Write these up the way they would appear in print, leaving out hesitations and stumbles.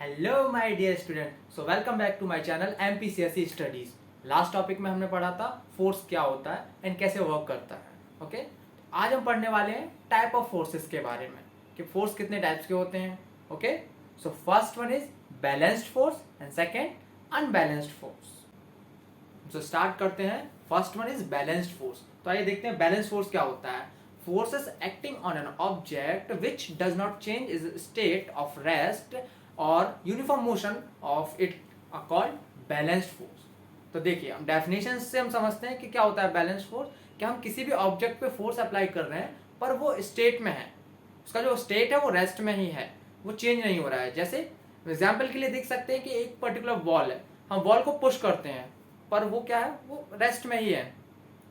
Hello my dear student, so welcome back to my channel MPCSC studies. Last topic में हमने पढ़ा था force क्या होता है एंड कैसे वर्क करता है। ओके, आज हम पढ़ने वाले हैं टाइप ऑफ फोर्सेस के बारे में कि फोर्स कितने टाइप्स के होते हैं। Okay, so first one is balanced force and second unbalanced force. So start करते हैं। First one is balanced force. तो आइए देखते हैं बैलेंस्ड फोर्स क्या होता है। Forces acting on an object which does not change its state of rest or uniform motion of it are called balanced force। तो देखिए, हम डेफिनेशन से हम समझते हैं कि क्या होता है बैलेंस्ड फोर्स। कि हम किसी भी ऑब्जेक्ट पे फोर्स अप्लाई कर रहे हैं पर वो स्टेट में है, उसका जो स्टेट है वो रेस्ट में ही है, वो चेंज नहीं हो रहा है। जैसे एग्जाम्पल के लिए देख सकते हैं कि एक पर्टिकुलर वॉल है, हम वॉल को पुश करते हैं पर वो क्या है, वो रेस्ट में ही है,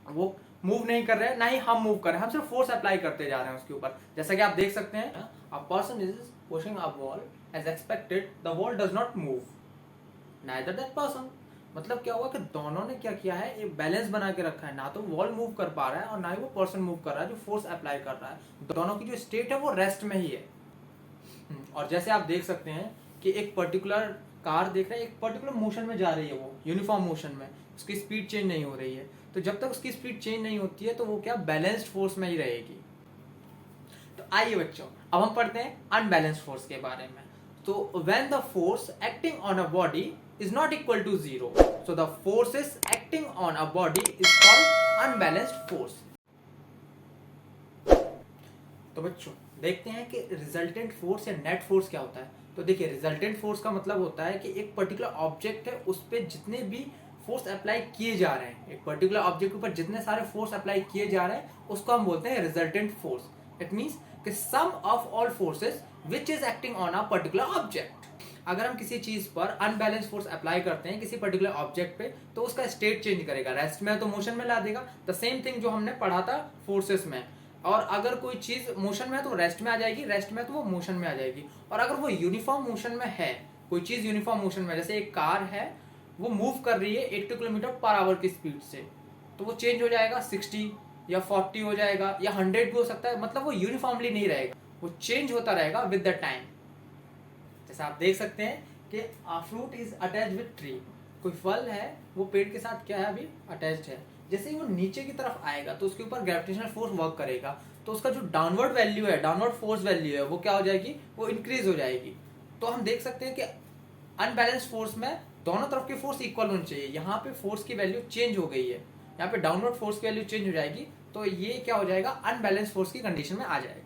वो मूव नहीं कर रहे हैं, ना ही हम मूव कर रहे हैं, हम सिर्फ फोर्स अप्लाई करते जा रहे हैं उसके ऊपर। जैसा कि आप देख सकते हैं, a person is pushing a wall as expected, the wall does not move, neither that person. मतलब क्या हुआ कि दोनों ने क्या किया है, एक बैलेंस बना के रखा है, ना तो वॉल मूव कर पा रहा है और ना ही वो पर्सन मूव कर रहा है जो फोर्स अप्लाई कर रहा है। दोनों की जो स्टेट है वो रेस्ट में ही है। और जैसे आप देख सकते हैं कि एक पर्टिकुलर कार देख रहे हैं, एक पर्टिकुलर मोशन में जा रही है, वो यूनिफॉर्म मोशन में, उसकी स्पीड चेंज नहीं हो रही है। तो जब तक उसकी स्पीड चेंज नहीं होती है तो वो क्या बैलेंस्ड फोर्स में ही रहेगी। तो आइए बच्चों, अब हम पढ़ते हैं अनबैलेंस्ड फोर्स के बारे में। तो when the force acting on a body is not equal to zero, so the forces acting on a body is called unbalanced force. तो बच्चों देखते हैं कि रिजल्टेंट फोर्स या नेट फोर्स क्या होता है। तो देखिए, रिजल्टेंट फोर्स का मतलब होता है कि एक पर्टिकुलर ऑब्जेक्ट है, उस पर जितने भी फोर्स अप्लाई किए जा रहे हैं, एक पर्टिकुलर ऑब्जेक्ट के ऊपर जितने सारे फोर्स अप्लाई किए जा रहे हैं उसको हम बोलते हैं रिजल्टेंट फोर्स। इट मींस कि sum of all forces which is acting on a particular object. अगर हम किसी चीज पर अनबैलेंस फोर्स अप्लाई करते हैं किसी पर्टिकुलर ऑब्जेक्ट पे, तो उसका स्टेट चेंज करेगा, रेस्ट में है तो मोशन में ला देगा। द सेम थिंग जो हमने पढ़ा था फोर्सेस में। और अगर कोई चीज मोशन में है तो रेस्ट में आ जाएगी, रेस्ट में है तो वो मोशन में आ जाएगी। और अगर वो यूनिफॉर्म मोशन में है, कोई चीज यूनिफॉर्म मोशन में, जैसे एक कार है वो मूव कर रही है 80 किलोमीटर पर आवर की स्पीड से, तो वो चेंज हो जाएगा 60 या 40 हो जाएगा या 100 भी हो सकता है। मतलब वो यूनिफॉर्मली नहीं रहेगा, वो चेंज होता रहेगा विद द टाइम। जैसे आप देख सकते हैं कि fruit is attach with tree. कोई फल है वो पेड़ के साथ क्या है, अभी अटैच्ड है। जैसे ही वो नीचे की तरफ आएगा तो उसके ऊपर ग्रेविटेशनल फोर्स वर्क करेगा, तो उसका जो डाउनवर्ड वैल्यू है, डाउनवर्ड फोर्स वैल्यू है, वो क्या हो जाएगी, वो इंक्रीज हो जाएगी। तो हम देख सकते हैं कि अनबैलेंस फोर्स में दोनों तरफ की फोर्स इक्वल होनी चाहिए। यहाँ पे फोर्स की वैल्यू चेंज हो गई है, यहाँ पे डाउनवर्ड फोर्स की वैल्यू चेंज हो जाएगी, तो ये क्या हो जाएगा, अनबैलेंस फोर्स की कंडीशन में आ जाएगा।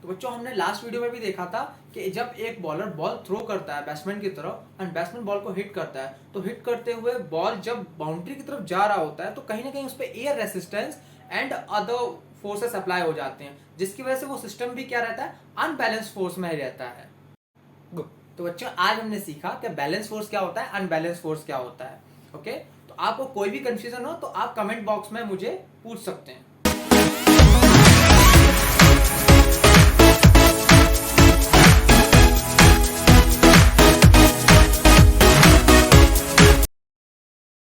तो बच्चों हमने लास्ट वीडियो में भी देखा था कि जब एक बॉलर बॉल थ्रो करता है बैट्समैन की तरफ एंड बैट्समैन बॉल को हिट करता है, तो हिट करते हुए बॉल जब बाउंड्री की तरफ जा रहा होता है तो कहीं ना कहीं उस पर air resistance and other forces apply हो जाते हैं, जिसकी वजह से वो सिस्टम भी क्या रहता है, अनबैलेंस फोर्स में ही रहता है। तो बच्चों आज हमने सीखा कि बैलेंस फोर्स क्या होता है, अनबैलेंस फोर्स क्या होता है। ओके, तो आपको कोई भी कंफ्यूजन हो तो आप कमेंट बॉक्स में मुझे पूछ सकते हैं।